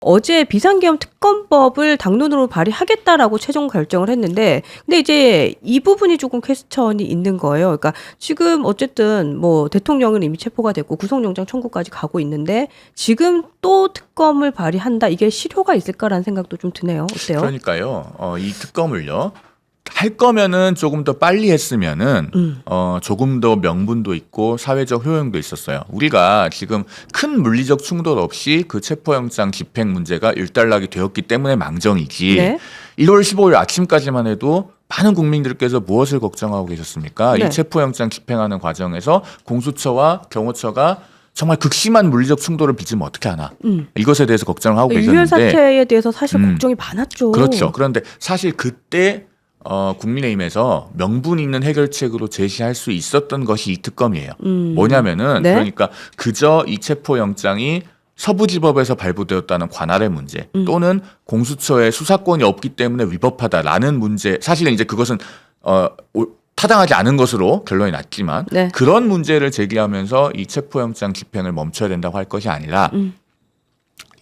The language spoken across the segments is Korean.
어제 비상계엄 특검법을 당론으로 발의하겠다라고 최종 결정을 했는데, 근데 이제 이 부분이 조금 퀘스천이 있는 거예요. 그러니까 지금 어쨌든 뭐 대통령은 이미 체포가 됐고 구속영장 청구까지 가고 있는데 지금 또 특검을 발의한다, 이게 실효가 있을까라는 생각도 좀 드네요. 어때요? 그러니까요. 이 특검을요. 할 거면은 조금 더 빨리 했으면은 조금 더 명분도 있고 사회적 효용도 있었어요. 우리가 지금 큰 물리적 충돌 없이 그 체포영장 집행 문제가 일단락이 되었기 때문에 망정이지. 네. 1월 15일 아침까지만 해도 많은 국민들께서 무엇을 걱정하고 계셨습니까? 네. 이 체포영장 집행하는 과정에서 공수처와 경호처가 정말 극심한 물리적 충돌을 빚으면 어떻게 하나. 이것에 대해서 걱정을 하고 계셨는데. 유혈 사태에 대해서 사실 걱정이 많았죠. 그렇죠. 그런데 사실 그때 국민의힘에서 명분 있는 해결책으로 제시할 수 있었던 것이 이 특검이에요. 뭐냐면은 네. 그러니까 그저 이 체포영장이 서부지법에서 발부되었다는 관할의 문제 또는 공수처의 수사권이 없기 때문에 위법하다라는 문제, 사실은 이제 그것은 타당하지 않은 것으로 결론이 났지만 네. 그런 문제를 제기하면서 이 체포영장 집행을 멈춰야 된다고 할 것이 아니라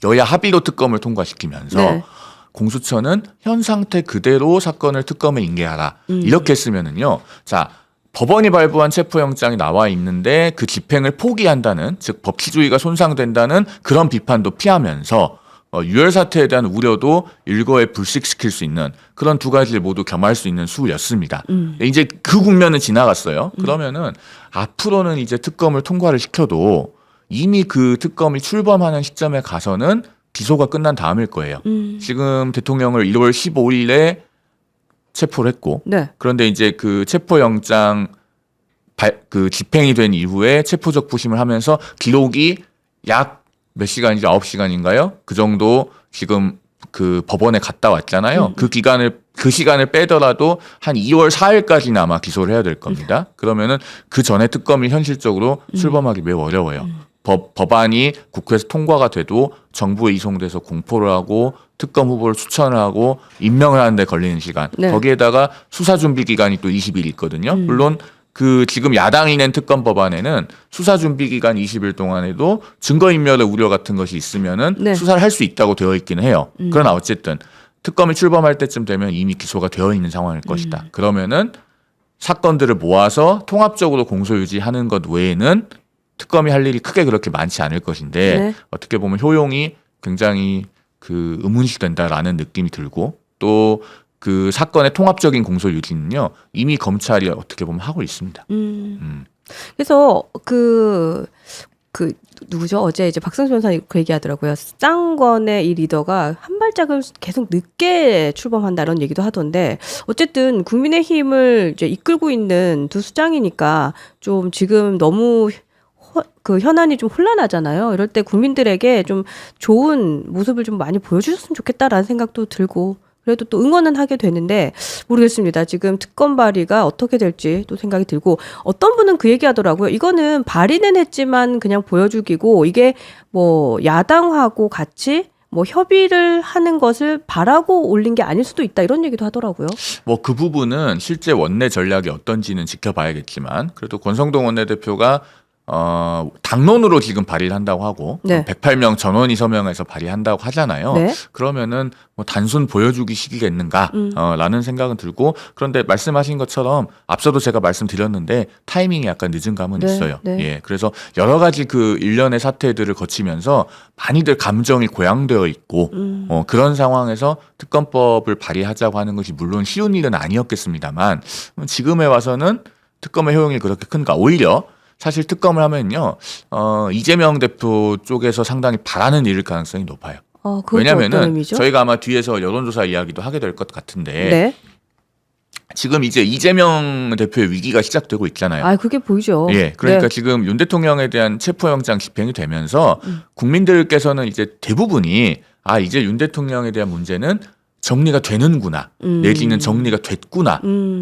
여야 합의로 특검을 통과시키면서 네. 공수처는 현 상태 그대로 사건을 특검에 인계하라. 이렇게 했으면은요. 자, 법원이 발부한 체포영장이 나와 있는데 그 집행을 포기한다는, 즉 법치주의가 손상된다는 그런 비판도 피하면서 유혈 사태에 대한 우려도 일거에 불식시킬 수 있는 그런 두 가지를 모두 겸할 수 있는 수였습니다. 이제 그 국면은 지나갔어요. 그러면은 앞으로는 이제 특검을 통과를 시켜도 이미 그 특검이 출범하는 시점에 가서는 기소가 끝난 다음일 거예요. 지금 대통령을 1월 15일에 체포를 했고, 네. 그런데 이제 그 체포영장 그 집행이 된 이후에 체포적 부심을 하면서 기록이 약 몇 시간이죠? 9시간인가요? 그 정도 지금 그 법원에 갔다 왔잖아요. 그 시간을 빼더라도 한 2월 4일까지는 아마 기소를 해야 될 겁니다. 그러면은 그 전에 특검이 현실적으로 출범하기 매우 어려워요. 법안이 국회에서 통과가 돼도 정부에 이송돼서 공포를 하고 특검 후보를 추천을 하고 임명을 하는 데 걸리는 시간. 네. 거기에다가 수사 준비 기간이 또 20일 있거든요. 물론 그 지금 야당이 낸 특검 법안에는 수사 준비 기간 20일 동안에도 증거인멸의 우려 같은 것이 있으면은 네. 수사를 할 수 있다고 되어 있기는 해요. 그러나 어쨌든 특검이 출범할 때쯤 되면 이미 기소가 되어 있는 상황일 것이다. 그러면은 사건들을 모아서 통합적으로 공소 유지하는 것 외에는 특검이 할 일이 크게 그렇게 많지 않을 것인데 네. 어떻게 보면 효용이 굉장히 그 의문시된다라는 느낌이 들고, 또 그 사건의 통합적인 공소 유지는요 이미 검찰이 어떻게 보면 하고 있습니다. 그래서 그 누구죠? 어제 이제 박성수 변호사 그 얘기하더라고요. 쌍권의 이 리더가 한 발짝을 계속 늦게 출범한다, 이런 얘기도 하던데, 어쨌든 국민의힘을 이제 이끌고 있는 두 수장이니까 좀 지금 너무 그 현안이 좀 혼란하잖아요. 이럴 때 국민들에게 좀 좋은 모습을 좀 많이 보여주셨으면 좋겠다라는 생각도 들고, 그래도 또 응원은 하게 되는데 모르겠습니다. 지금 특검 발의가 어떻게 될지 또 생각이 들고, 어떤 분은 그 얘기 하더라고요. 이거는 발의는 했지만 그냥 보여주기고, 이게 뭐 야당하고 같이 뭐 협의를 하는 것을 바라고 올린 게 아닐 수도 있다, 이런 얘기도 하더라고요. 뭐 그 부분은 실제 원내 전략이 어떤지는 지켜봐야겠지만, 그래도 권성동 원내대표가 당론으로 지금 발의를 한다고 하고, 네. 108명 전원이 서명해서 발의한다고 하잖아요. 네. 그러면은 뭐 단순 보여주기 식이겠는가 라는 생각은 들고, 그런데 말씀하신 것처럼 앞서도 제가 말씀드렸는데 타이밍이 약간 늦은 감은 네, 있어요. 네. 예, 그래서 여러 가지 그 일련의 사태들을 거치면서 많이들 감정이 고양되어 있고 그런 상황에서 특검법을 발의하자고 하는 것이 물론 쉬운 일은 아니었겠습니다만, 지금에 와서는 특검의 효용이 그렇게 큰가? 오히려 사실 특검을 하면요, 이재명 대표 쪽에서 상당히 바라는 일일 가능성이 높아요. 그건 어떤 왜냐면은 의미죠? 저희가 아마 뒤에서 여론조사 이야기도 하게 될 것 같은데, 네. 지금 이제 이재명 대표의 위기가 시작되고 있잖아요. 아, 그게 보이죠. 예, 그러니까 네. 지금 윤 대통령에 대한 체포영장 집행이 되면서 국민들께서는 이제 대부분이 이제 윤 대통령에 대한 문제는 정리가 되는구나, 내지는 정리가 됐구나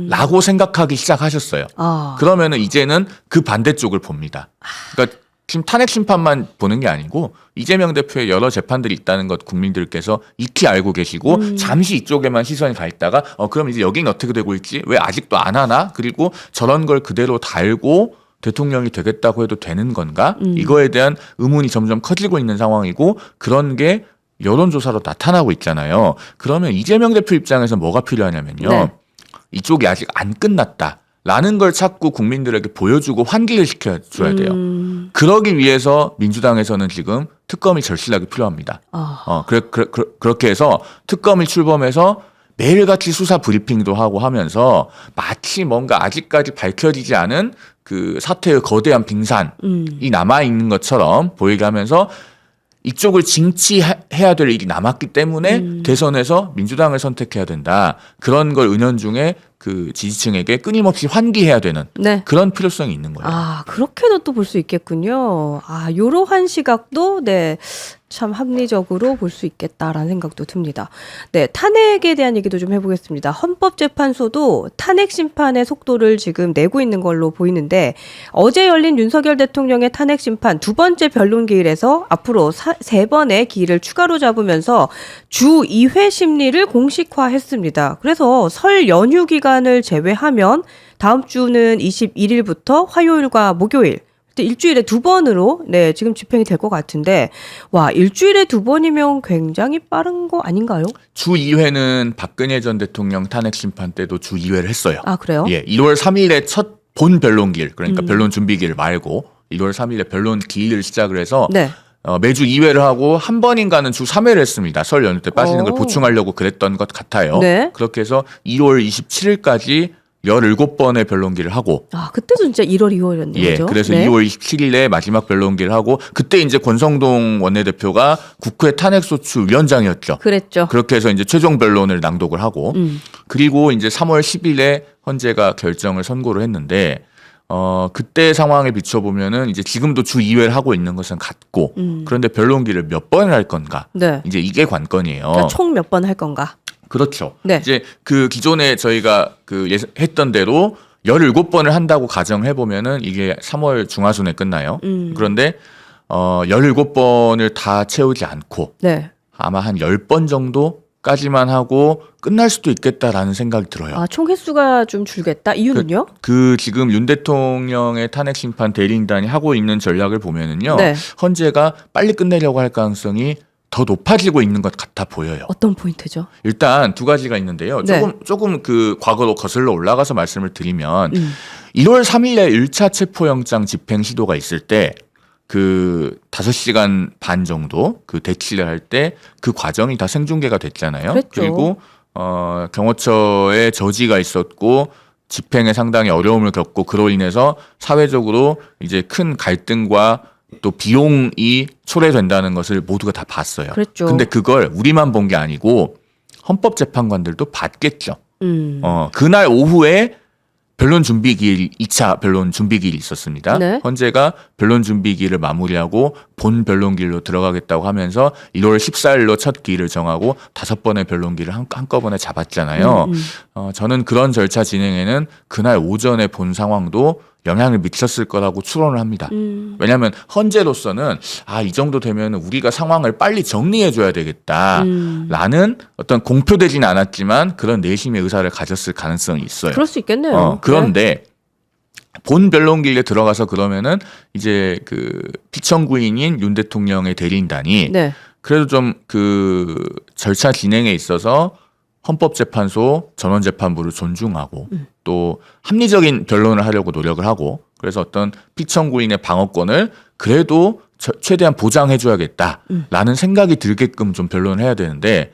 라고 생각하기 시작하셨어요. 그러면은 이제는 그 반대쪽을 봅니다. 그러니까 지금 탄핵 심판만 보는 게 아니고 이재명 대표의 여러 재판들이 있다는 것 국민들께서 익히 알고 계시고, 잠시 이쪽에만 시선이 가 있다가 그럼 이제 여기는 어떻게 되고 있지? 왜 아직도 안 하나? 그리고 저런 걸 그대로 달고 대통령이 되겠다고 해도 되는 건가? 이거에 대한 의문이 점점 커지고 있는 상황이고, 그런 게 여론조사로 나타나고 있잖아요. 그러면 이재명 대표 입장에서 뭐가 필요하냐면요. 네. 이쪽이 아직 안 끝났다라는 걸 자꾸 국민들에게 보여주고 환기를 시켜줘야 돼요. 그러기 위해서 민주당에서는 지금 특검이 절실하게 필요합니다. 그렇게 해서 특검이 출범해서 매일같이 수사 브리핑도 하고 하면서 마치 뭔가 아직까지 밝혀지지 않은 그 사태의 거대한 빙산이 남아있는 것처럼 보이게 하면서 이쪽을 징치해야 될 일이 남았기 때문에 대선에서 민주당을 선택해야 된다. 그런 걸 은연중에 그 지지층에게 끊임없이 환기해야 되는 네. 그런 필요성이 있는 거예요. 아, 그렇게도 또 볼 수 있겠군요. 아, 요러한 시각도 네. 참 합리적으로 볼 수 있겠다라는 생각도 듭니다. 네, 탄핵에 대한 얘기도 좀 해보겠습니다. 헌법재판소도 탄핵 심판의 속도를 지금 내고 있는 걸로 보이는데 어제 열린 윤석열 대통령의 탄핵 심판 두 번째 변론 기일에서 앞으로 세 번의 기일을 추가로 잡으면서 주 2회 심리를 공식화했습니다. 그래서 설 연휴 기간을 제외하면 다음 주는 21일부터 화요일과 목요일 일주일에 2번으로 네 지금 집행이 될 것 같은데 와 일주일에 2번이면 굉장히 빠른 거 아닌가요? 주 2회는 박근혜 전 대통령 탄핵 심판 때도 주 2회를 했어요. 아 그래요? 예, 1월 3일에 첫 본 변론기일 그러니까 변론 준비기일 말고 1월 3일에 변론 기일을 시작을 해서 네. 매주 2회를 하고 한 번인가는 주 3회를 했습니다. 설 연휴 때 빠지는 걸 보충하려고 그랬던 것 같아요. 네. 그렇게 해서 2월 27일까지 17번의 변론기를 하고 아 그때도 진짜 1월 2월이었네요. 예, 그죠? 그래서 네. 2월 27일에 마지막 변론기를 하고 그때 이제 권성동 원내대표가 국회 탄핵소추 위원장이었죠. 그랬죠. 그렇게 해서 이제 최종 변론을 낭독을 하고 그리고 이제 3월 10일에 헌재가 결정을 선고를 했는데 그때 상황에 비춰보면은 이제 지금도 주 2회를 하고 있는 것은 같고 그런데 변론기를 몇 번을 할 건가? 네. 이제 이게 관건이에요. 그러니까 총 몇 번 할 건가? 그렇죠. 네. 이제 그 기존에 저희가 그 했던 대로 17번을 한다고 가정해 보면은 이게 3월 중하순에 끝나요. 그런데 17번을 다 채우지 않고 네. 아마 한 10번 정도까지만 하고 끝날 수도 있겠다라는 생각이 들어요. 아 총 횟수가 좀 줄겠다. 이유는요? 그 지금 윤 대통령의 탄핵 심판 대리인단이 하고 있는 전략을 보면은요. 네. 헌재가 빨리 끝내려고 할 가능성이 더 높아지고 있는 것 같아 보여요. 어떤 포인트죠? 일단 두 가지가 있는데요. 네. 조금 그 과거로 거슬러 올라가서 말씀을 드리면 1월 3일에 1차 체포영장 집행 시도가 있을 때 그 5시간 반 정도 그 대치를 할 때 그 과정이 다 생중계가 됐잖아요. 그랬죠. 그리고 경호처에 저지가 있었고 집행에 상당히 어려움을 겪고 그로 인해서 사회적으로 이제 큰 갈등과 또 비용이 초래된다는 것을 모두가 다 봤어요. 그랬죠. 근데 그걸 우리만 본 게 아니고 헌법재판관들도 봤겠죠. 그날 오후에 변론 준비기일 2차 변론 준비기일이 있었습니다. 네. 헌재가 변론 준비기일을 마무리하고 본 변론기일로 들어가겠다고 하면서 1월 14일로 첫 기일을 정하고 5번의 변론기일을 한꺼번에 잡았잖아요. 저는 그런 절차 진행에는 그날 오전에 본 상황도 영향을 미쳤을 거라고 추론을 합니다. 왜냐하면 헌재로서는 이 정도 되면 우리가 상황을 빨리 정리해 줘야 되겠다라는 어떤 공표되지는 않았지만 그런 내심의 의사를 가졌을 가능성이 있어요. 그럴 수 있겠네요. 그런데 본 변론기일에 들어가서 그러면은 이제 그 피청구인인 윤 대통령의 대리인단이 네. 그래도 좀 그 절차 진행에 있어서 헌법재판소 전원재판부를 존중하고 또 합리적인 변론을 하려고 노력을 하고 그래서 어떤 피청구인의 방어권을 그래도 최대한 보장해줘야겠다라는 생각이 들게끔 좀 변론을 해야 되는데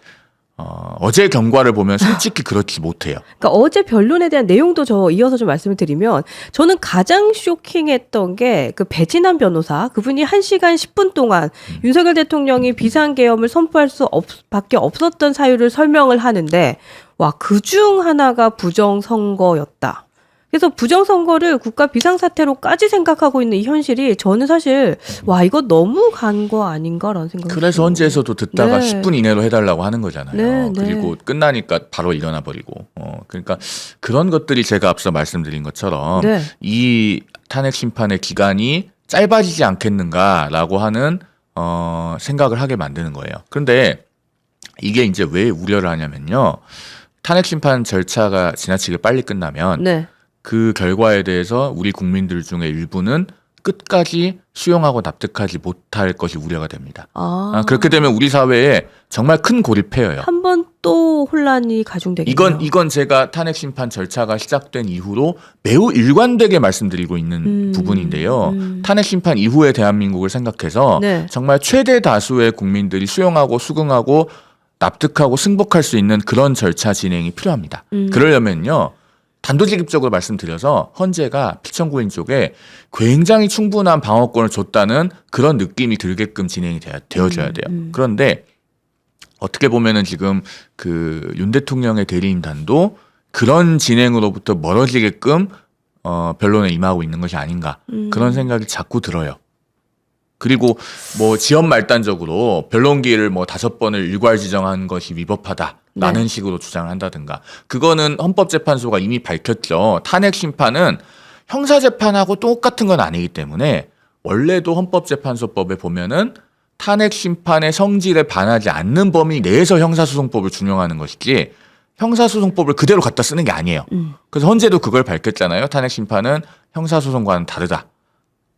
어제 경과를 보면 솔직히 그렇지 못해요. 그러니까 어제 변론에 대한 내용도 저 이어서 좀 말씀을 드리면 저는 가장 쇼킹했던 게 그 배진환 변호사 그분이 1시간 10분 동안 윤석열 대통령이 비상계엄을 선포할 수 밖에 없었던 사유를 설명을 하는데 와, 그중 하나가 부정선거였다. 그래서 부정선거를 국가 비상사태로까지 생각하고 있는 이 현실이 저는 사실 와 이거 너무 간 거 아닌가라는 생각이 그래서 들어요. 헌재에서도 듣다가 네. 10분 이내로 해달라고 하는 거잖아요. 네, 네. 그리고 끝나니까 바로 일어나 버리고. 그러니까 그런 것들이 제가 앞서 말씀드린 것처럼 네. 이 탄핵 심판의 기간이 짧아지지 않겠는가라고 하는 생각을 하게 만드는 거예요. 그런데 이게 이제 왜 우려를 하냐면요. 탄핵 심판 절차가 지나치게 빨리 끝나면 네. 그 결과에 대해서 우리 국민들 중에 일부는 끝까지 수용하고 납득하지 못할 것이 우려가 됩니다. 아, 그렇게 되면 우리 사회에 정말 큰 고립해요. 한 번 또 혼란이 가중되겠네요. 이건 제가 탄핵 심판 절차가 시작된 이후로 매우 일관되게 말씀드리고 있는 부분인데요. 탄핵 심판 이후의 대한민국을 생각해서 네. 정말 최대 다수의 국민들이 수용하고 수긍하고 납득하고 승복할 수 있는 그런 절차 진행이 필요합니다. 그러려면요. 단도직입적으로 말씀드려서 헌재가 피청구인 쪽에 굉장히 충분한 방어권을 줬다는 그런 느낌이 들게끔 진행이 되어져야 돼요. 그런데 어떻게 보면은 지금 그 윤 대통령의 대리인단도 그런 진행으로부터 멀어지게끔 변론에 임하고 있는 것이 아닌가 그런 생각이 자꾸 들어요. 그리고 뭐 지연 말단적으로 변론 기회를 뭐 5번을 일괄 지정한 것이 위법하다라는 네. 식으로 주장을 한다든가 그거는 헌법재판소가 이미 밝혔죠. 탄핵 심판은 형사재판하고 똑같은 건 아니기 때문에 원래도 헌법재판소법에 보면은 탄핵 심판의 성질에 반하지 않는 범위 내에서 형사소송법을 준용하는 것이지 형사소송법을 그대로 갖다 쓰는 게 아니에요. 그래서 헌재도 그걸 밝혔잖아요. 탄핵 심판은 형사소송과는 다르다.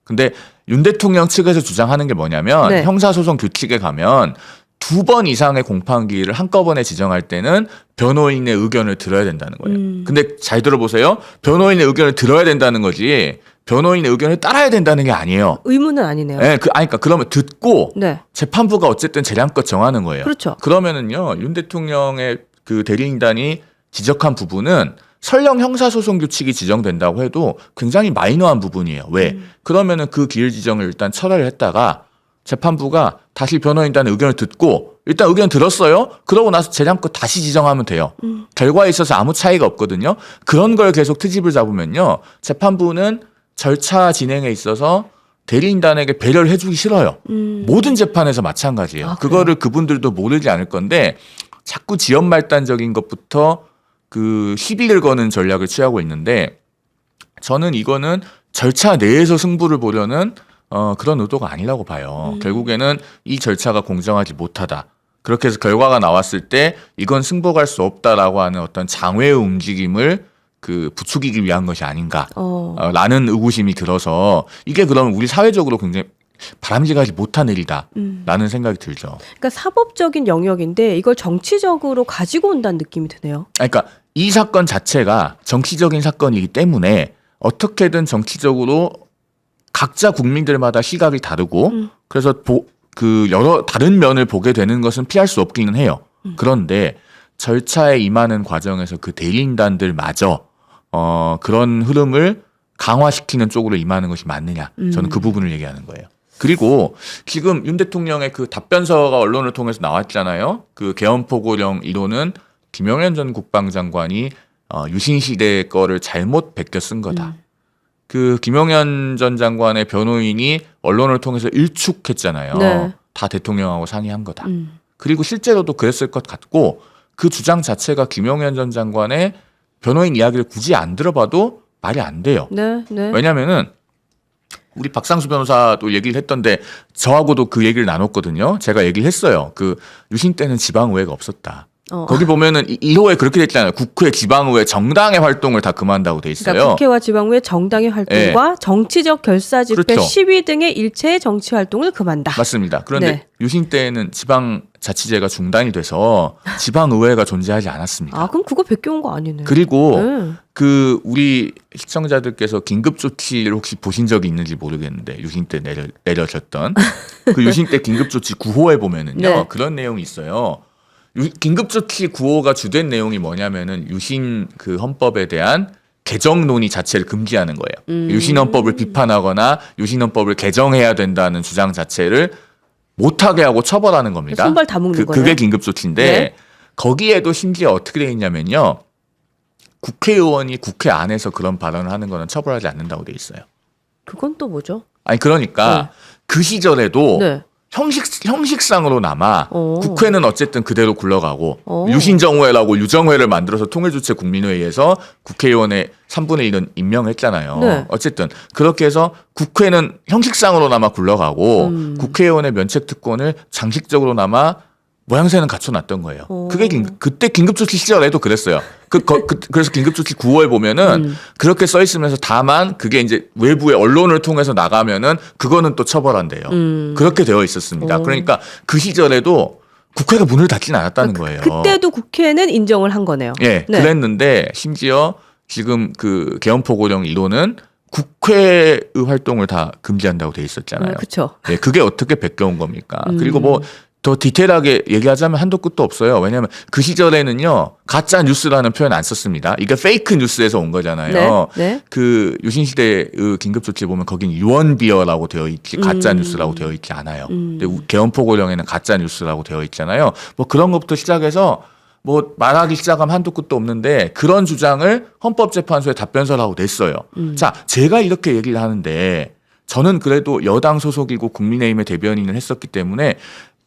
근데 윤 대통령 측에서 주장하는 게 뭐냐면 네. 형사소송 규칙에 가면 2번 이상의 공판기일을 한꺼번에 지정할 때는 변호인의 의견을 들어야 된다는 거예요. 근데 잘 들어보세요. 변호인의 의견을 들어야 된다는 거지 변호인의 의견을 따라야 된다는 게 아니에요. 의무는 아니네요. 네, 그러니까 그러면 듣고 네. 재판부가 어쨌든 재량껏 정하는 거예요. 그렇죠. 그러면은요 윤 대통령의 그 대리인단이 지적한 부분은 설령 형사소송 규칙이 지정된다고 해도 굉장히 마이너한 부분이에요. 왜? 그러면은 그 기일 지정을 일단 철회를 했다가 재판부가 다시 변호인단의 의견을 듣고 일단 의견 들었어요. 그러고 나서 재량껏 다시 지정하면 돼요. 결과에 있어서 아무 차이가 없거든요. 그런 걸 계속 트집을 잡으면요. 재판부는 절차 진행에 있어서 대리인단에게 배려를 해주기 싫어요. 모든 재판에서 마찬가지예요. 아, 그거를 그분들도 모르지 않을 건데 자꾸 지연말단적인 것부터 그 시비를 거는 전략을 취하고 있는데 저는 이거는 절차 내에서 승부를 보려는 그런 의도가 아니라고 봐요. 결국에는 이 절차가 공정하지 못하다. 그렇게 해서 결과가 나왔을 때 이건 승복할 수 없다라고 하는 어떤 장외의 움직임을 그 부추기기 위한 것이 아닌가 라는 의구심이 들어서 이게 그러면 우리 사회적으로 굉장히 바람직하지 못한 일이다라는 생각이 들죠. 그러니까 사법적인 영역인데 이걸 정치적으로 가지고 온다는 느낌이 드네요. 그러니까 이 사건 자체가 정치적인 사건이기 때문에 어떻게든 정치적으로 각자 국민들마다 시각이 다르고 그래서 그 여러 다른 면을 보게 되는 것은 피할 수 없기는 해요. 그런데 절차에 임하는 과정에서 그 대리인단들마저 그런 흐름을 강화시키는 쪽으로 임하는 것이 맞느냐. 저는 그 부분을 얘기하는 거예요. 그리고 지금 윤 대통령의 그 답변서가 언론을 통해서 나왔잖아요. 그 개헌포고령 1호는 김영현 전 국방장관이 유신 시대 거를 잘못 베껴 쓴 거다. 그 김영현 전 장관의 변호인이 언론을 통해서 일축했잖아요. 네. 다 대통령하고 상의한 거다. 그리고 실제로도 그랬을 것 같고 그 주장 자체가 김영현 전 장관의 변호인 이야기를 굳이 안 들어봐도 말이 안 돼요. 네, 네. 왜냐면은 우리 박상수 변호사도 얘기를 했던데 저하고도 그 얘기를 나눴거든요. 제가 얘기를 했어요. 그 유신 때는 지방의회가 없었다. 거기 보면은 1호에 그렇게 됐잖아요. 국회, 지방의회, 정당의 활동을 다 금한다고 돼 있어요. 그러니까 국회와 지방의회 정당의 활동과 정치적 결사 집회, 그렇죠. 시위 등의 일체의 정치 활동을 금한다. 맞습니다. 그런데 네. 유신 때는 지방자치제가 중단이 돼서 지방의회가 존재하지 않았습니다. 아, 그럼 그거 베껴온 거 아니네. 그리고 네. 그 우리 시청자들께서 긴급조치를 혹시 보신 적이 있는지 모르겠는데 유신 때 내려졌던 그 유신 때 긴급조치 9호에 보면은요 네. 그런 내용이 있어요. 긴급조치 9호가 주된 내용이 뭐냐면은 유신 그 헌법에 대한 개정 논의 자체를 금지하는 거예요. 유신헌법을 비판하거나 유신헌법을 개정해야 된다는 주장 자체를 못하게 하고 처벌하는 겁니다. 손발 다 묶는 거예요. 그게 긴급조치인데 네. 거기에도 심지어 어떻게 돼 있냐면요. 국회의원이 국회 안에서 그런 발언을 하는 거는 처벌하지 않는다고 돼 있어요. 그건 또 뭐죠? 아니 그러니까 네. 그 시절에도 네. 형식상으로나마 국회는 어쨌든 그대로 굴러가고 오. 유신정회라고 유정회를 만들어서 통일주체 국민회의에서 국회의원의 3분의 1은 임명했잖아요. 네. 어쨌든 그렇게 해서 국회는 형식상으로나마 굴러가고 국회의원의 면책특권을 장식적으로나마 모양새는 갖춰놨던 거예요. 오. 그게 그때 긴급조치 시절에도 그랬어요. 그래서 긴급조치 9월 보면은 그렇게 써 있으면서 다만 그게 이제 외부의 언론을 통해서 나가면은 그거는 또 처벌한대요. 그렇게 되어 있었습니다. 오. 그러니까 그 시절에도 국회가 문을 닫진 않았다는 거예요. 그때도 국회는 인정을 한 거네요. 예, 네. 그랬는데 심지어 지금 그 개헌포고령 1호는 국회의 활동을 다 금지한다고 돼 있었잖아요. 그렇죠. 예, 그게 어떻게 베껴온 겁니까? 그리고 뭐 더 디테일하게 얘기하자면 한도 끝도 없어요. 왜냐하면 그 시절에는요 가짜 뉴스라는 표현 안 썼습니다. 이게 페이크 뉴스에서 온 거잖아요. 네. 네. 그 유신시대 유긴급조치 보면 거긴 유언비어라고 되어 있지 가짜 뉴스라고 되어 있지 않아요. 근데 개헌포고령에는 가짜 뉴스라고 되어 있잖아요. 뭐 그런 것부터 시작해서 뭐 말하기 시작하면 한도 끝도 없는데 그런 주장을 헌법재판소에 답변서라고 냈어요. 자, 제가 이렇게 얘기를 하는데 저는 그래도 여당 소속이고 국민의힘의 대변인을 했었기 때문에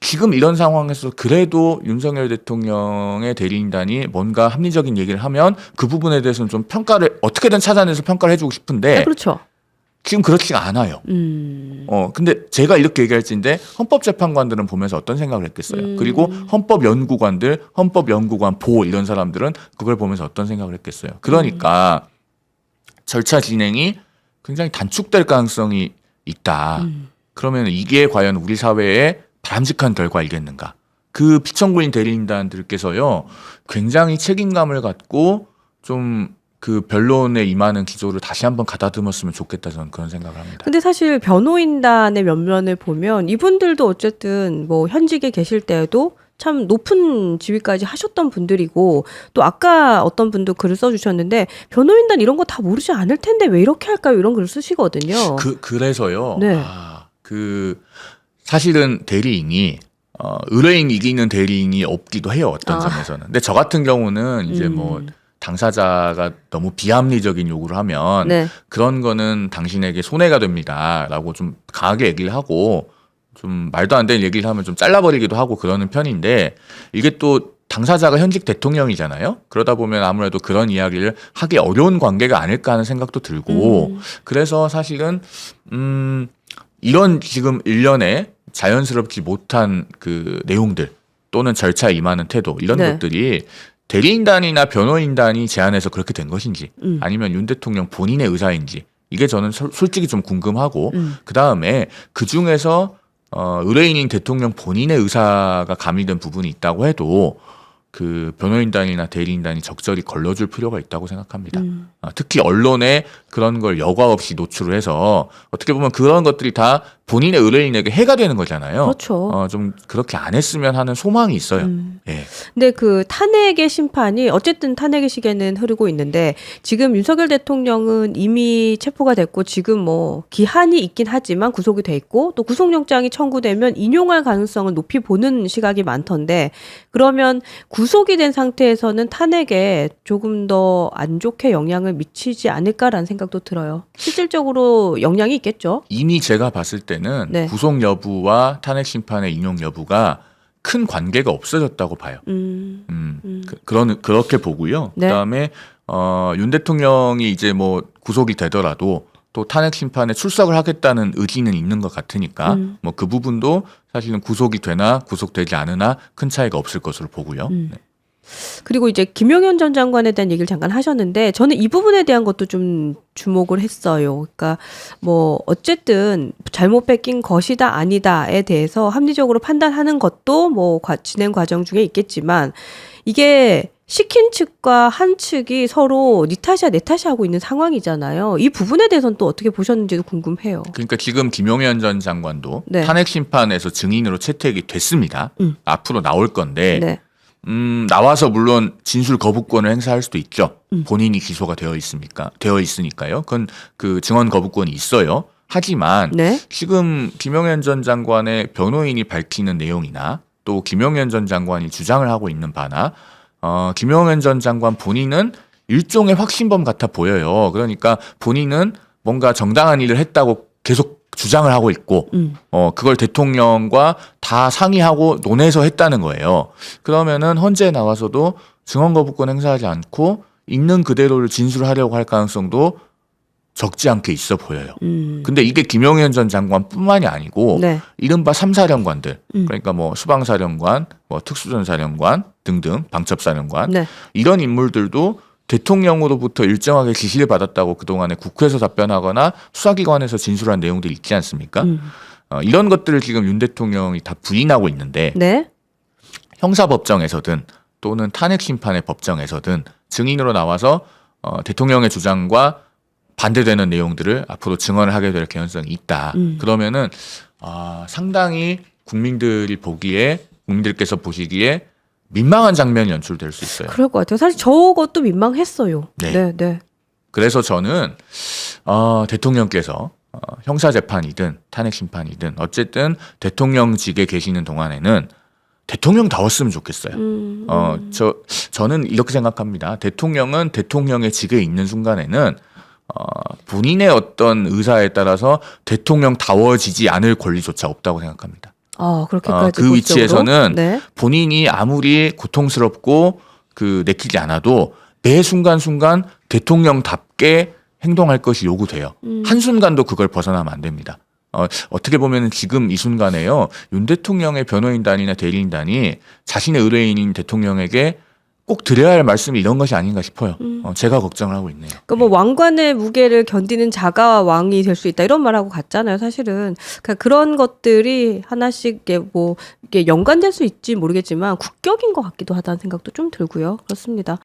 지금 이런 상황에서 그래도 윤석열 대통령의 대리인단이 뭔가 합리적인 얘기를 하면 그 부분에 대해서는 좀 평가를 어떻게든 찾아내서 평가를 해주고 싶은데 그렇죠. 지금 그렇지가 않아요. 근데 제가 이렇게 얘기할지인데 헌법재판관들은 보면서 어떤 생각을 했겠어요. 그리고 헌법연구관들, 헌법연구관 보 이런 사람들은 그걸 보면서 어떤 생각을 했겠어요. 그러니까 절차 진행이 굉장히 단축될 가능성이 있다. 그러면 이게 과연 우리 사회에 바람직한 결과이겠는가. 그 피청구인 대리인단들께서요 굉장히 책임감을 갖고 좀 그 변론에 임하는 기조를 다시 한번 가다듬었으면 좋겠다 저는 그런 생각을 합니다. 근데 사실 변호인단의 면면을 보면 이분들도 어쨌든 뭐 현직에 계실 때에도 참 높은 지위까지 하셨던 분들이고 또 아까 어떤 분도 글을 써주셨는데 변호인단 이런 거 다 모르지 않을 텐데 왜 이렇게 할까요? 이런 글을 쓰시거든요. 그래서요. 네. 사실은 대리인이 의뢰인 이기는 대리인이 없기도 해요. 어떤 점에서는. 근데 저 같은 경우는 이제 뭐 당사자가 너무 비합리적인 요구를 하면 네. 그런 거는 당신에게 손해가 됩니다라고 좀 강하게 얘기를 하고 좀 말도 안 되는 얘기를 하면 좀 잘라버리기도 하고 그러는 편인데 이게 또 당사자가 현직 대통령이잖아요. 그러다 보면 아무래도 그런 이야기를 하기 어려운 관계가 아닐까 하는 생각도 들고 그래서 사실은 이런 지금 일련의 자연스럽지 못한 그 내용들 또는 절차에 임하는 태도 이런 네. 것들이 대리인단이나 변호인단이 제안해서 그렇게 된 것인지 아니면 윤 대통령 본인의 의사인지 이게 저는 솔직히 좀 궁금하고 그다음에 그중에서 의뢰인인 대통령 본인의 의사가 가미된 부분이 있다고 해도 그 변호인단이나 대리인단이 적절히 걸러줄 필요가 있다고 생각합니다. 특히 언론에 그런 걸 여과 없이 노출을 해서 어떻게 보면 그런 것들이 다 본인의 의뢰인에게 해가 되는 거잖아요. 그렇죠. 좀 그렇게 안 했으면 하는 소망이 있어요. 예. 근데 그 탄핵의 심판이 어쨌든 탄핵의 시계는 흐르고 있는데 지금 윤석열 대통령은 이미 체포가 됐고 지금 뭐 기한이 있긴 하지만 구속이 돼 있고 또 구속영장이 청구되면 인용할 가능성을 높이 보는 시각이 많던데 그러면 구속이 된 상태에서는 탄핵에 조금 더 안 좋게 영향을 미치지 않을까라는 생각도 들어요. 실질적으로 영향이 있겠죠. 이미 제가 봤을 때는 네. 구속 여부와 탄핵 심판의 인용 여부가 큰 관계가 없어졌다고 봐요. 그렇게 보고요. 네. 그다음에 윤 대통령이 이제 뭐 구속이 되더라도 또 탄핵 심판에 출석을 하겠다는 의지는 있는 것 같으니까 뭐 그 부분도 사실은 구속이 되나 구속되지 않으나 큰 차이가 없을 것으로 보고요. 네. 그리고 이제 김용현 전 장관에 대한 얘기를 잠깐 하셨는데 저는 이 부분에 대한 것도 좀 주목을 했어요. 그러니까 뭐 어쨌든 잘못 뺏긴 것이다 아니다에 대해서 합리적으로 판단하는 것도 뭐 진행 과정 중에 있겠지만 이게 시킨 측과 한 측이 서로 니 탓이야 내 탓이 하고 있는 상황이잖아요. 이 부분에 대해서는 또 어떻게 보셨는지도 궁금해요. 그러니까 지금 김용현 전 장관도 네. 탄핵 심판에서 증인으로 채택이 됐습니다. 앞으로 나올 건데 네. 나와서 물론 진술 거부권을 행사할 수도 있죠. 본인이 기소가 되어 있으니까요. 그건 그 증언 거부권이 있어요. 하지만 네. 지금 김용현 전 장관의 변호인이 밝히는 내용이나 또 김용현 전 장관이 주장을 하고 있는 바나 김용현 전 장관 본인은 일종의 확신범 같아 보여요. 그러니까 본인은 뭔가 정당한 일을 했다고 계속 주장을 하고 있고 그걸 대통령과 다 상의하고 논해서 했다는 거예요. 그러면은 헌재에 나와서도 증언 거부권 행사하지 않고 있는 그대로를 진술하려고 할 가능성도 적지 않게 있어 보여요. 근데 이게 김용현 전 장관뿐만이 아니고 네. 이른바 3사령관들 그러니까 뭐 수방사령관, 뭐 특수전사령관 등등 방첩사령관 네. 이런 인물들도 대통령으로부터 일정하게 지시를 받았다고 그동안에 국회에서 답변하거나 수사기관에서 진술한 내용들이 있지 않습니까? 이런 것들을 지금 윤 대통령이 다 부인하고 있는데 네. 형사법정에서든 또는 탄핵심판의 법정에서든 증인으로 나와서 대통령의 주장과 반대되는 내용들을 앞으로 증언을 하게 될 개연성이 있다. 그러면은 상당히 국민들께서 보시기에 민망한 장면이 연출될 수 있어요. 그럴 것 같아요. 사실 저것도 민망했어요. 네. 네, 네. 그래서 저는 대통령께서 형사재판이든 탄핵심판이든 어쨌든 대통령직에 계시는 동안에는 대통령다웠으면 좋겠어요. 저는 이렇게 생각합니다. 대통령은 대통령의 직에 있는 순간에는 본인의 어떤 의사에 따라서 대통령다워지지 않을 권리조차 없다고 생각합니다. 그렇게까지 그 위치에서는 네. 본인이 아무리 고통스럽고 내키지 않아도 매 순간순간 대통령답게 행동할 것이 요구돼요. 한순간도 그걸 벗어나면 안 됩니다. 어떻게 보면 지금 이 순간에요. 윤 대통령의 변호인단이나 대리인단이 자신의 의뢰인인 대통령에게 꼭 드려야 할 말씀이 이런 것이 아닌가 싶어요. 제가 걱정을 하고 있네요. 그러니까 뭐 왕관의 무게를 견디는 자가 왕이 될 수 있다 이런 말하고 같잖아요. 사실은 그러니까 그런 것들이 하나씩 이게 연관될 수 있지 모르겠지만 국격인 것 같기도 하다는 생각도 좀 들고요. 그렇습니다.